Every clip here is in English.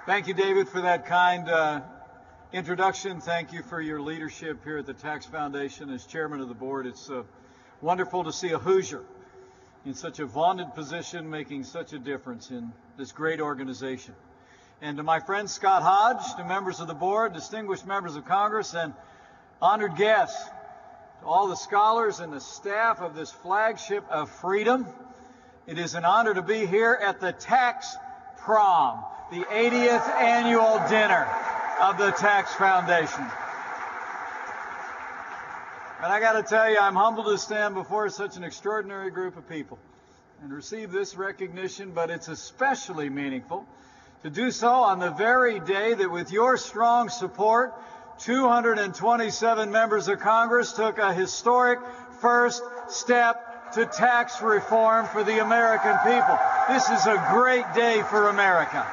Thank you, David, for that kind introduction. Thank you for your leadership here at the Tax Foundation. As chairman of the board, it's wonderful to see a Hoosier in such a vaunted position making such a difference in this great organization. And to my friend Scott Hodge, to members of the board, distinguished members of Congress, and honored guests, to all the scholars and the staff of this flagship of freedom, it is an honor to be here at the Tax Prom, the 80th annual dinner of the Tax Foundation. And I got to tell you, I'm humbled to stand before such an extraordinary group of people and receive this recognition, but it's especially meaningful to do so on the very day that, with your strong support, 227 members of Congress took a historic first step to tax reform for the American people. This is a great day for America.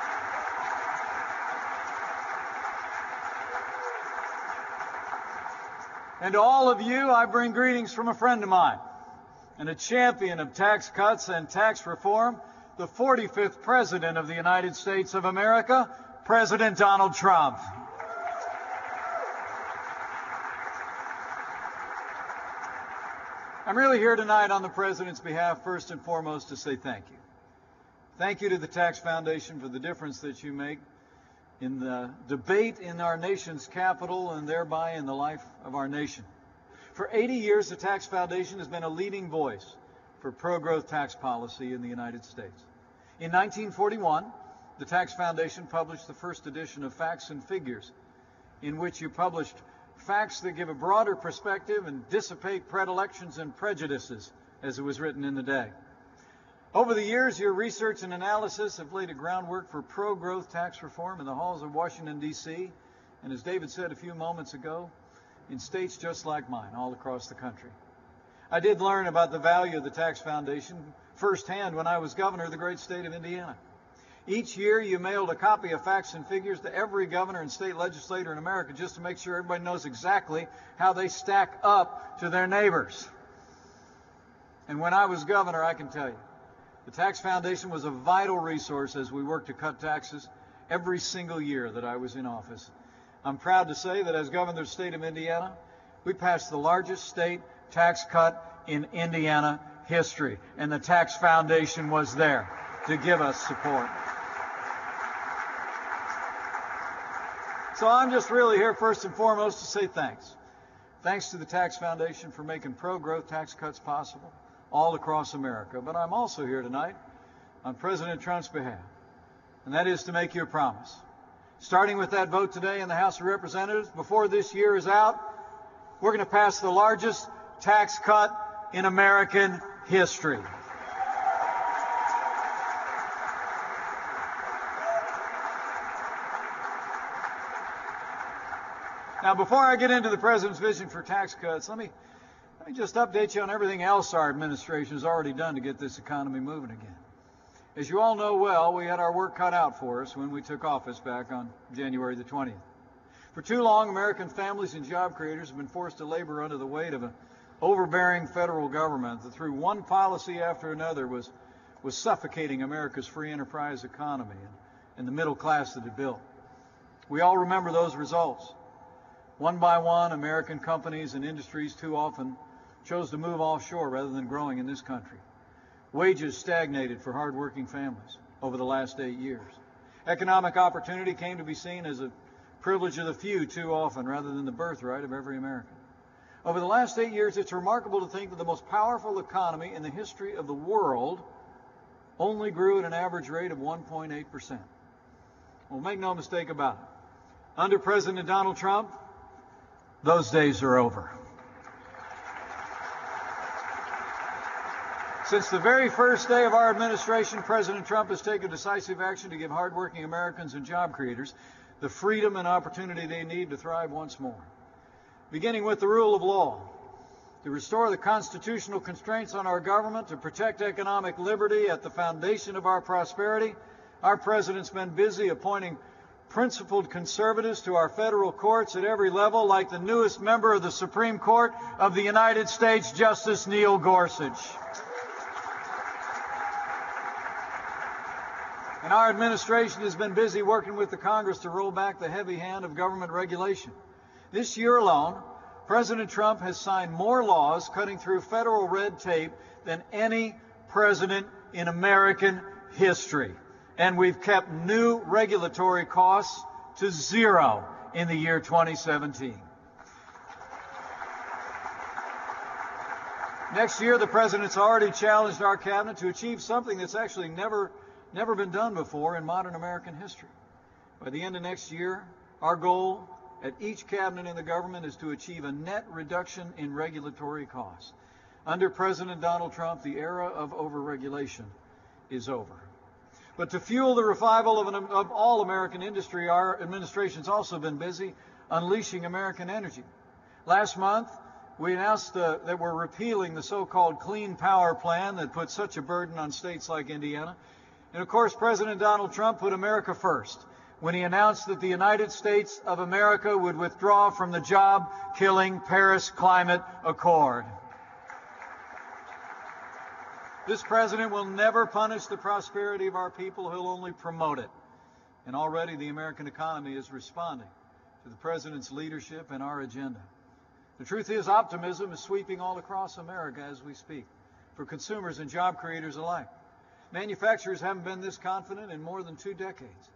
And to all of you, I bring greetings from a friend of mine and a champion of tax cuts and tax reform, the 45th President of the United States of America, President Donald Trump. I'm really here tonight on the President's behalf, first and foremost, to say thank you. Thank you to the Tax Foundation for the difference that you make in the debate in our nation's capital and thereby in the life of our nation. For 80 years, the Tax Foundation has been a leading voice for pro-growth tax policy in the United States. In 1941, the Tax Foundation published the first edition of Facts and Figures, in which you published facts that give a broader perspective and dissipate predilections and prejudices, as it was written in the day. Over the years, your research and analysis have laid a groundwork for pro-growth tax reform in the halls of Washington, D.C., and as David said a few moments ago, in states just like mine, all across the country. I did learn about the value of the Tax Foundation firsthand when I was governor of the great state of Indiana. Each year, you mailed a copy of Facts and Figures to every governor and state legislator in America just to make sure everybody knows exactly how they stack up to their neighbors. And when I was governor, I can tell you, the Tax Foundation was a vital resource as we worked to cut taxes every single year that I was in office. I'm proud to say that as governor of the state of Indiana, we passed the largest state tax cut in Indiana history, and the Tax Foundation was there to give us support. So I'm just really here first and foremost to say thanks. Thanks to the Tax Foundation for making pro-growth tax cuts possible all across America. But I'm also here tonight on President Trump's behalf, and that is to make you a promise. Starting with that vote today in the House of Representatives, before this year is out, we're going to pass the largest tax cut in American history. Now, before I get into the President's vision for tax cuts, let me just update you on everything else our administration has already done to get this economy moving again. As you all know well, we had our work cut out for us when we took office back on January the 20th. For too long, American families and job creators have been forced to labor under the weight of an overbearing federal government that, through one policy after another, was suffocating America's free enterprise economy and the middle class that it built. We all remember those results. One by one, American companies and industries too often chose to move offshore rather than growing in this country. Wages stagnated for hardworking families over the last 8 years. Economic opportunity came to be seen as a privilege of the few too often rather than the birthright of every American. Over the last 8 years, it's remarkable to think that the most powerful economy in the history of the world only grew at an average rate of 1.8%. Well, make no mistake about it. Under President Donald Trump, those days are over. Since the very first day of our administration, President Trump has taken decisive action to give hardworking Americans and job creators the freedom and opportunity they need to thrive once more. Beginning with the rule of law, to restore the constitutional constraints on our government, to protect economic liberty at the foundation of our prosperity, our president's been busy appointing principled conservatives to our federal courts at every level, like the newest member of the Supreme Court of the United States, Justice Neil Gorsuch. And our administration has been busy working with the Congress to roll back the heavy hand of government regulation. This year alone, President Trump has signed more laws cutting through federal red tape than any president in American history. And we've kept new regulatory costs to zero in the year 2017. Next year, the president's already challenged our cabinet to achieve something that's actually never been done before in modern American history. By the end of next year, our goal at each cabinet in the government is to achieve a net reduction in regulatory costs. Under President Donald Trump, the era of overregulation is over. But to fuel the revival of all American industry, our administration's also been busy unleashing American energy. Last month, we announced that we're repealing the so-called Clean Power Plan that put such a burden on states like Indiana. And of course, President Donald Trump put America first when he announced that the United States of America would withdraw from the job-killing Paris Climate Accord. This president will never punish the prosperity of our people. He'll only promote it. And already the American economy is responding to the president's leadership and our agenda. The truth is, optimism is sweeping all across America as we speak, for consumers and job creators alike. Manufacturers haven't been this confident in more than 2 decades.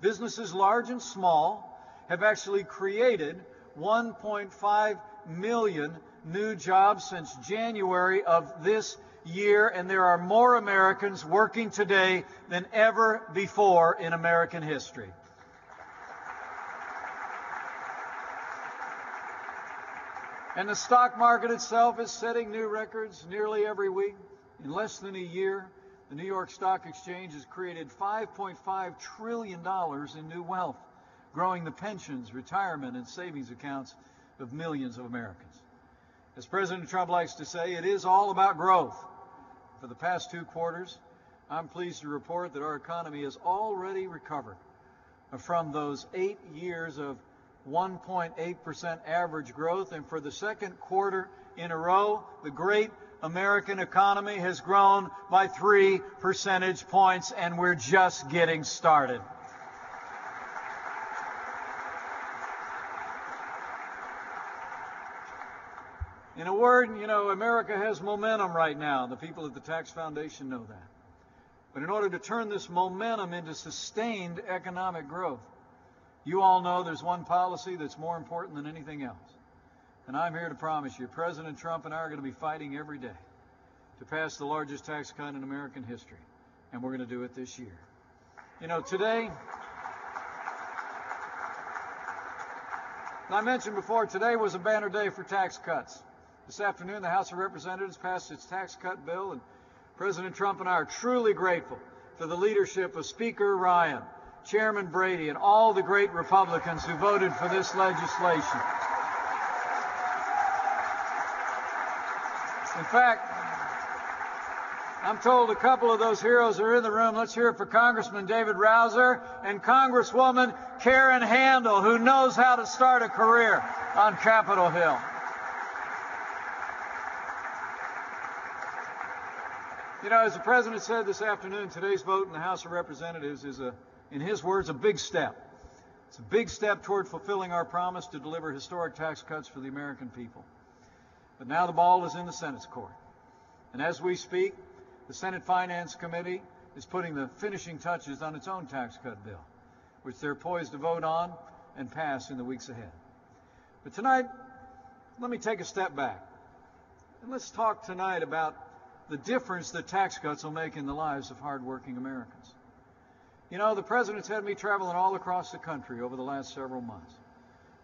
Businesses large and small have actually created 1.5 million new jobs since January of this year, and there are more Americans working today than ever before in American history. And the stock market itself is setting new records nearly every week. In less than a year, the New York Stock Exchange has created $5.5 trillion in new wealth, growing the pensions, retirement, and savings accounts of millions of Americans. As President Trump likes to say, it is all about growth. For the past 2 quarters, I'm pleased to report that our economy has already recovered from those 8 years of 1.8% average growth, and for the second quarter in a row, the great American economy has grown by 3 percentage points, and we're just getting started. In a word, America has momentum right now. The people at the Tax Foundation know that. But in order to turn this momentum into sustained economic growth, you all know there's one policy that's more important than anything else. And I'm here to promise you, President Trump and I are going to be fighting every day to pass the largest tax cut in American history. And we're going to do it this year. Today, I mentioned before, today was a banner day for tax cuts. This afternoon, the House of Representatives passed its tax cut bill, and President Trump and I are truly grateful for the leadership of Speaker Ryan, Chairman Brady, and all the great Republicans who voted for this legislation. In fact, I'm told a couple of those heroes are in the room. Let's hear it for Congressman David Rouser and Congresswoman Karen Handel, who knows how to start a career on Capitol Hill. As the President said this afternoon, today's vote in the House of Representatives is, in his words, a big step. It's a big step toward fulfilling our promise to deliver historic tax cuts for the American people. But now the ball is in the Senate's court. And as we speak, the Senate Finance Committee is putting the finishing touches on its own tax cut bill, which they're poised to vote on and pass in the weeks ahead. But tonight, let me take a step back. And let's talk tonight about the difference that tax cuts will make in the lives of hardworking Americans. The President's had me traveling all across the country over the last several months,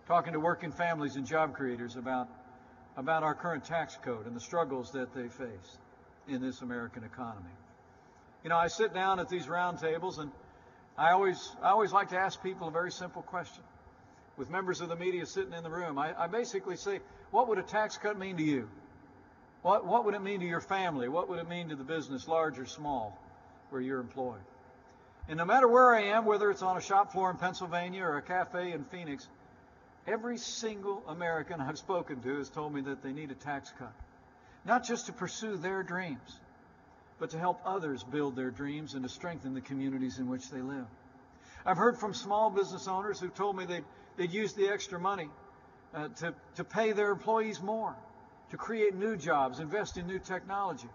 talking to working families and job creators about our current tax code and the struggles that they face in this American economy. I sit down at these round tables, and I always like to ask people a very simple question. With members of the media sitting in the room, I basically say, what would a tax cut mean to you? What would it mean to your family? What would it mean to the business, large or small, where you're employed? And no matter where I am, whether it's on a shop floor in Pennsylvania or a cafe in Phoenix, every single American I've spoken to has told me that they need a tax cut. Not just to pursue their dreams, but to help others build their dreams and to strengthen the communities in which they live. I've heard from small business owners who told me they'd use the extra money to pay their employees more, to create new jobs, invest in new technology.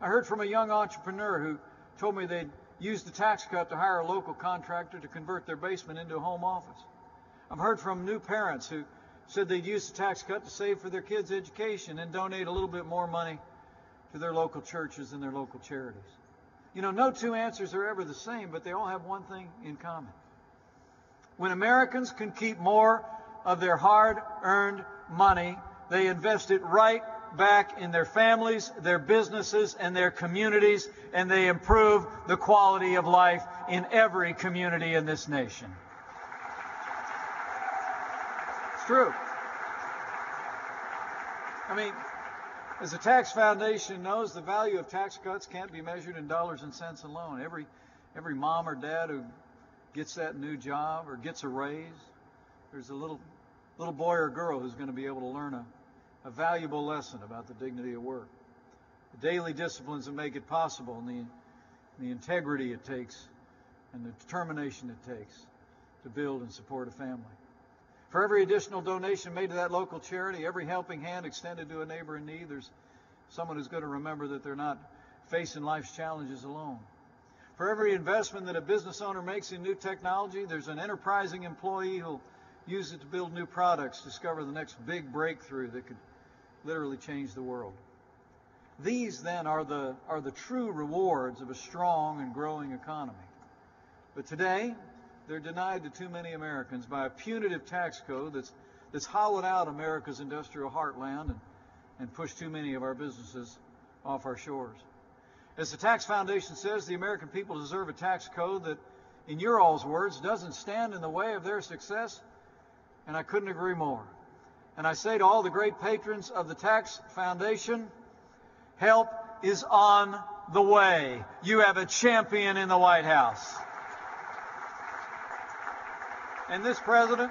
I heard from a young entrepreneur who told me they'd use the tax cut to hire a local contractor to convert their basement into a home office. I've heard from new parents who said they'd use the tax cut to save for their kids' education and donate a little bit more money to their local churches and their local charities. You know, no two answers are ever the same, but they all have one thing in common. When Americans can keep more of their hard-earned money, they invest it right back in their families, their businesses, and their communities, and they improve the quality of life in every community in this nation. It's true. I mean, as the Tax Foundation knows, the value of tax cuts can't be measured in dollars and cents alone. Every mom or dad who gets that new job or gets a raise, there's a little boy or girl who's going to be able to learn a valuable lesson about the dignity of work, the daily disciplines that make it possible, and the integrity it takes and the determination it takes to build and support a family. For every additional donation made to that local charity, every helping hand extended to a neighbor in need, there's someone who's going to remember that they're not facing life's challenges alone. For every investment that a business owner makes in new technology, there's an enterprising employee who'll use it to build new products, discover the next big breakthrough that could literally change the world. These, then, are the true rewards of a strong and growing economy. But today, they're denied to too many Americans by a punitive tax code that's hollowed out America's industrial heartland and pushed too many of our businesses off our shores. As the Tax Foundation says, the American people deserve a tax code that, in your all's words, doesn't stand in the way of their success, and I couldn't agree more. And I say to all the great patrons of the Tax Foundation, help is on the way. You have a champion in the White House. And this president's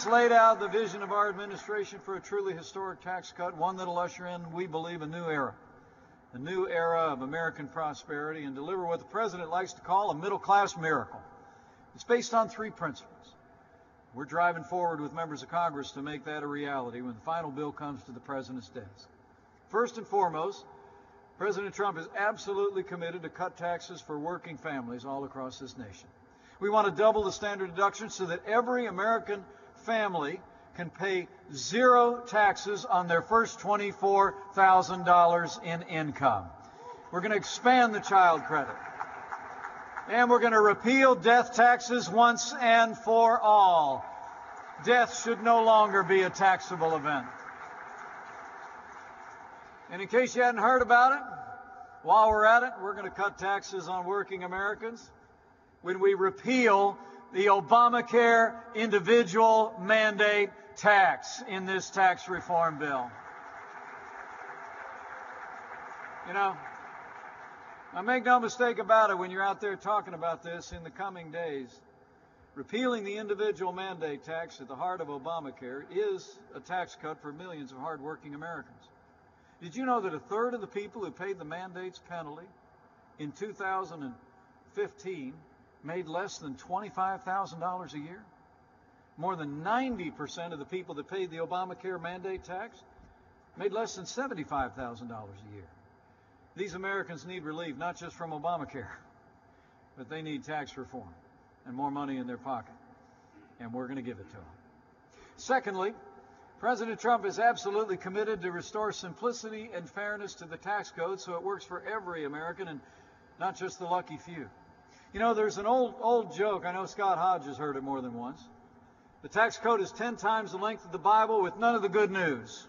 laid out the vision of our administration for a truly historic tax cut, one that'll usher in, we believe, a new era of American prosperity, and deliver what the president likes to call a middle-class miracle. It's based on three principles. We're driving forward with members of Congress to make that a reality when the final bill comes to the president's desk. First and foremost, President Trump is absolutely committed to cut taxes for working families all across this nation. We want to double the standard deduction so that every American family can pay zero taxes on their first $24,000 in income. We're going to expand the child credit. And we're going to repeal death taxes once and for all. Death should no longer be a taxable event. And in case you hadn't heard about it, while we're at it, we're going to cut taxes on working Americans when we repeal the Obamacare individual mandate tax in this tax reform bill. You know, now make no mistake about it, when you're out there talking about this in the coming days, repealing the individual mandate tax at the heart of Obamacare is a tax cut for millions of hardworking Americans. Did you know that a third of the people who paid the mandate's penalty in 2015 made less than $25,000 a year? More than 90% of the people that paid the Obamacare mandate tax made less than $75,000 a year. These Americans need relief, not just from Obamacare, but they need tax reform and more money in their pocket, and we're going to give it to them. Secondly, President Trump is absolutely committed to restore simplicity and fairness to the tax code so it works for every American and not just the lucky few. You know, there's an old joke. I know Scott Hodges heard it more than once. The tax code is 10 times the length of the Bible with none of the good news.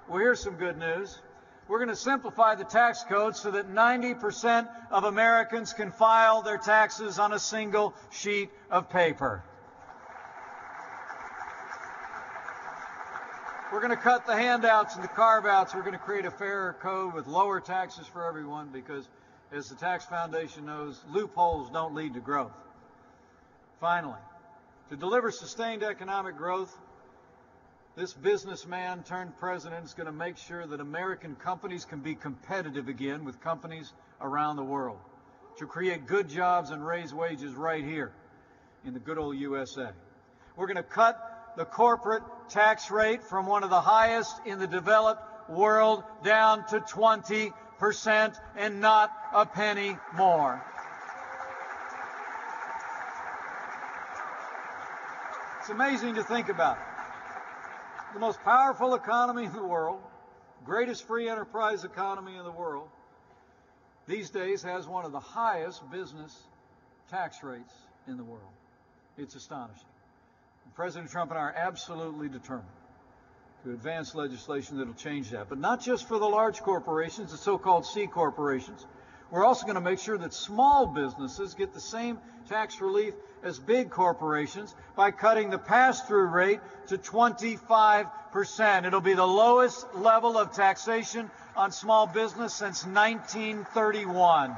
Well, here's some good news. We're going to simplify the tax code so that 90% of Americans can file their taxes on a single sheet of paper. We're going to cut the handouts and the carve-outs. We're going to create a fairer code with lower taxes for everyone because, as the Tax Foundation knows, loopholes don't lead to growth. Finally, to deliver sustained economic growth, This businessman turned president is going to make sure that American companies can be competitive again with companies around the world, to create good jobs and raise wages right here in the good old USA. We're going to cut the corporate tax rate from one of the highest in the developed world down to 20% and not a penny more. It's amazing to think about it. The most powerful economy in the world, greatest free enterprise economy in the world, these days has one of the highest business tax rates in the world. It's astonishing. And President Trump and I are absolutely determined to advance legislation that will change that. But not just for the large corporations, the so-called C corporations. We're also going to make sure that small businesses get the same tax relief as big corporations by cutting the pass-through rate to 25%. It'll be the lowest level of taxation on small business since 1931.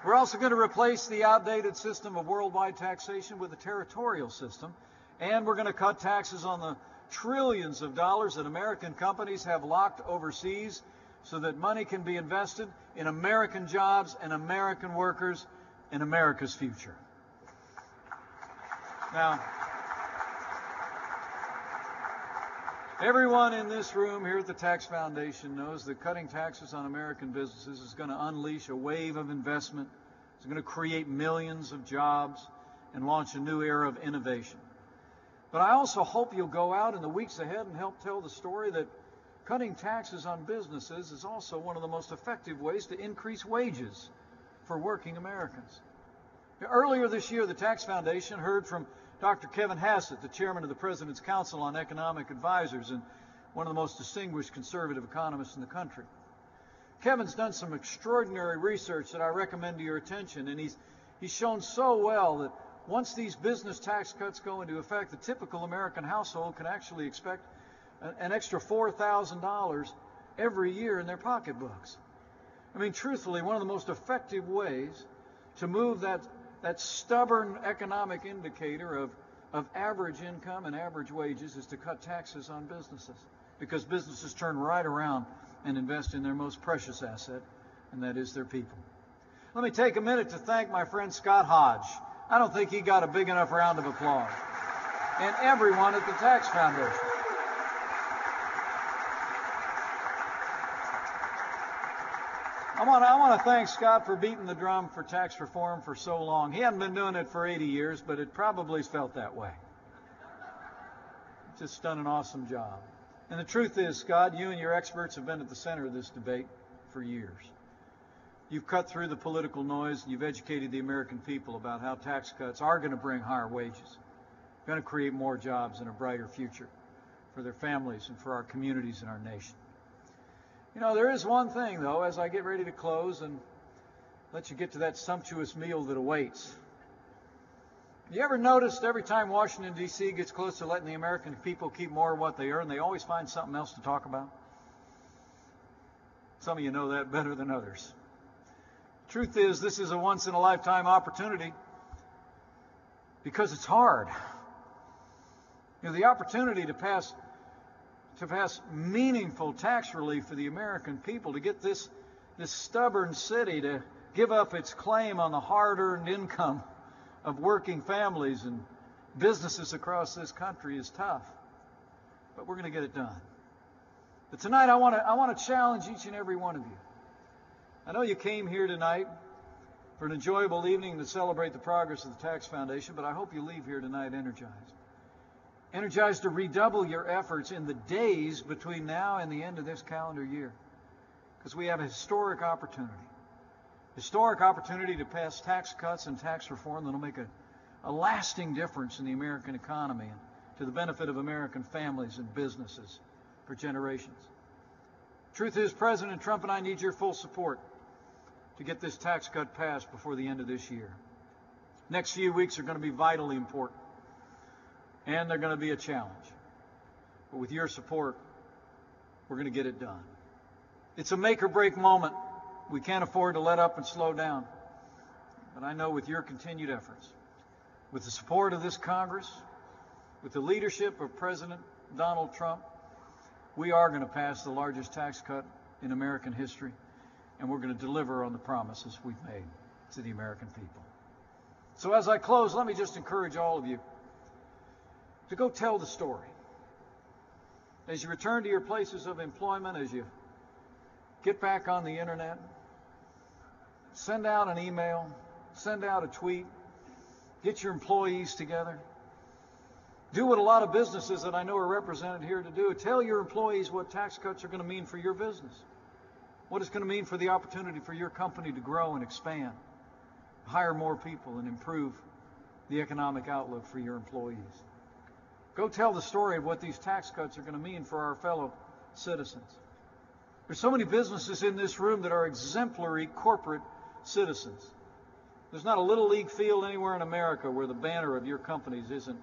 We're also going to replace the outdated system of worldwide taxation with a territorial system, and we're going to cut taxes on the trillions of dollars that American companies have locked overseas so that money can be invested in American jobs and American workers in America's future. Now, everyone in this room here at the Tax Foundation knows that cutting taxes on American businesses is going to unleash a wave of investment. It's going to create millions of jobs and launch a new era of innovation. But I also hope you'll go out in the weeks ahead and help tell the story that cutting taxes on businesses is also one of the most effective ways to increase wages for working Americans. Earlier this year, the Tax Foundation heard from Dr. Kevin Hassett, the chairman of the President's Council on Economic Advisors and one of the most distinguished conservative economists in the country. Kevin's done some extraordinary research that I recommend to your attention, and he's shown so well that once these business tax cuts go into effect, the typical American household can actually expect an extra $4,000 every year in their pocketbooks. I mean, truthfully, one of the most effective ways to move that stubborn economic indicator of average income and average wages is to cut taxes on businesses, because businesses turn right around and invest in their most precious asset, and that is their people. Let me take a minute to thank my friend Scott Hodge. I don't think he got a big enough round of applause. And everyone at the Tax Foundation. I want to thank Scott for beating the drum for tax reform for so long. He hadn't been doing it for 80 years, but it probably felt that way. Just done an awesome job. And the truth is, Scott, you and your experts have been at the center of this debate for years. You've cut through the political noise, and you've educated the American people about how tax cuts are going to bring higher wages, going to create more jobs and a brighter future for their families and for our communities and our nation. You know, there is one thing, though, as I get ready to close and let you get to that sumptuous meal that awaits. You ever noticed every time Washington, D.C. gets close to letting the American people keep more of what they earn, they always find something else to talk about? Some of you know that better than others. Truth is, this is a once-in-a-lifetime opportunity because it's hard. You know, the opportunity to pass meaningful tax relief for the American people, to get this stubborn city to give up its claim on the hard-earned income of working families and businesses across this country is tough. But we're going to get it done. But tonight I want to challenge each and every one of you. I know you came here tonight for an enjoyable evening to celebrate the progress of the Tax Foundation, but I hope you leave here tonight energized. Energized to redouble your efforts in the days between now and the end of this calendar year, because we have a historic opportunity to pass tax cuts and tax reform that will make a lasting difference in the American economy and to the benefit of American families and businesses for generations. Truth is, President Trump and I need your full support to get this tax cut passed before the end of this year. Next few weeks are going to be vitally important, and they're going to be a challenge. But with your support, we're going to get it done. It's a make or break moment. We can't afford to let up and slow down. But I know with your continued efforts, with the support of this Congress, with the leadership of President Donald Trump, we are going to pass the largest tax cut in American history, and we're going to deliver on the promises we've made to the American people. So as I close, let me just encourage all of you to go tell the story. As you return to your places of employment, as you get back on the internet, send out an email, send out a tweet, get your employees together. Do what a lot of businesses that I know are represented here to do. Tell your employees what tax cuts are going to mean for your business, what it's going to mean for the opportunity for your company to grow and expand, hire more people, and improve the economic outlook for your employees. Go tell the story of what these tax cuts are going to mean for our fellow citizens. There's so many businesses in this room that are exemplary corporate citizens. There's not a little league field anywhere in America where the banner of your companies isn't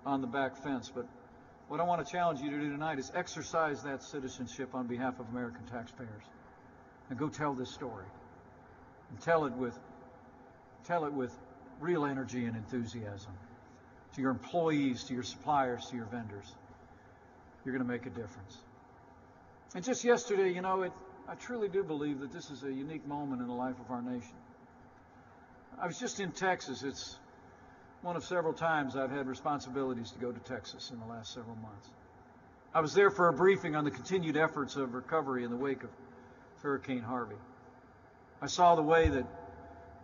on the back fence. But what I want to challenge you to do tonight is exercise that citizenship on behalf of American taxpayers. And go tell this story. And tell it with real energy and enthusiasm. To your employees, to your suppliers, to your vendors. You're going to make a difference. And just yesterday, I truly do believe that this is a unique moment in the life of our nation. I was just in Texas. It's one of several times I've had responsibilities to go to Texas in the last several months. I was there for a briefing on the continued efforts of recovery in the wake of Hurricane Harvey. I saw the way that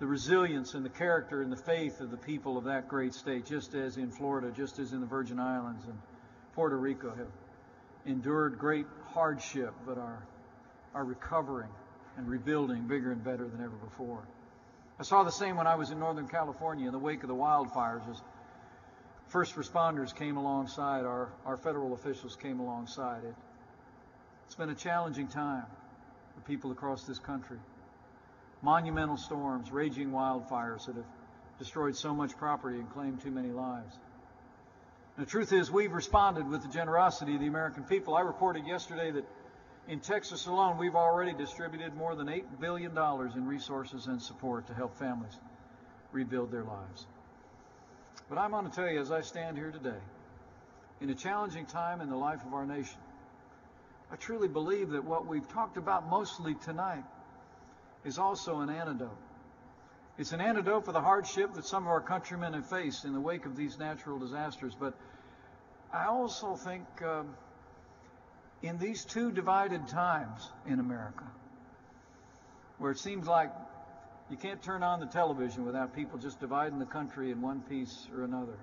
the resilience and the character and the faith of the people of that great state, just as in Florida, just as in the Virgin Islands and Puerto Rico, have endured great hardship, but are recovering and rebuilding bigger and better than ever before. I saw the same when I was in Northern California in the wake of the wildfires, as first responders came alongside, our federal officials came alongside. It's been a challenging time for people across this country. Monumental storms, raging wildfires that have destroyed so much property and claimed too many lives. And the truth is, we've responded with the generosity of the American people. I reported yesterday that in Texas alone, we've already distributed more than $8 billion in resources and support to help families rebuild their lives. But I'm going to tell you, as I stand here today, in a challenging time in the life of our nation, I truly believe that what we've talked about mostly tonight is also an antidote. It's an antidote for the hardship that some of our countrymen have faced in the wake of these natural disasters. But I also think in these two divided times in America, where it seems like you can't turn on the television without people just dividing the country in one piece or another,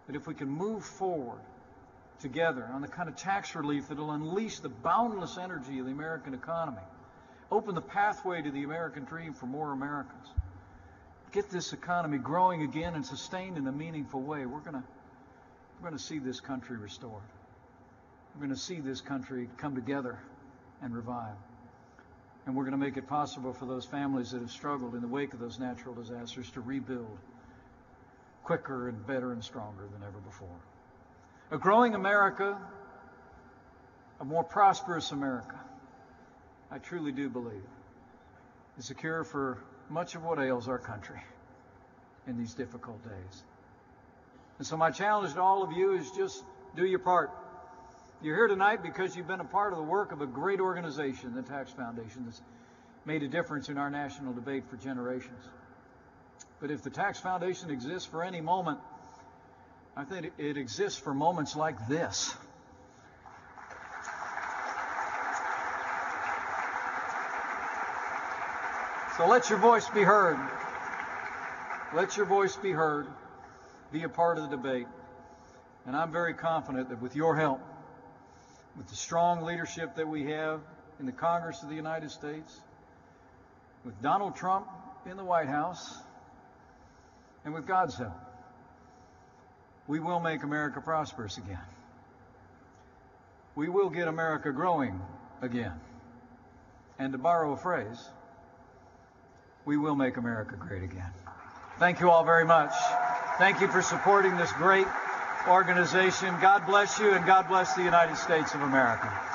that if we can move forward together on the kind of tax relief that will unleash the boundless energy of the American economy, open the pathway to the American dream for more Americans, get this economy growing again and sustained in a meaningful way, we're going to see this country restored. We're going to see this country come together and revive. And we're going to make it possible for those families that have struggled in the wake of those natural disasters to rebuild quicker and better and stronger than ever before. A growing America, a more prosperous America, I truly do believe, is a cure for much of what ails our country in these difficult days. And so my challenge to all of you is just do your part. You're here tonight because you've been a part of the work of a great organization, the Tax Foundation, that's made a difference in our national debate for generations. But if the Tax Foundation exists for any moment, I think it exists for moments like this. So let your voice be heard. Let your voice be heard. Be a part of the debate. And I'm very confident that with your help, with the strong leadership that we have in the Congress of the United States, with Donald Trump in the White House, and with God's help, we will make America prosperous again. We will get America growing again. And to borrow a phrase, we will make America great again. Thank you all very much. Thank you for supporting this great organization. God bless you, and God bless the United States of America.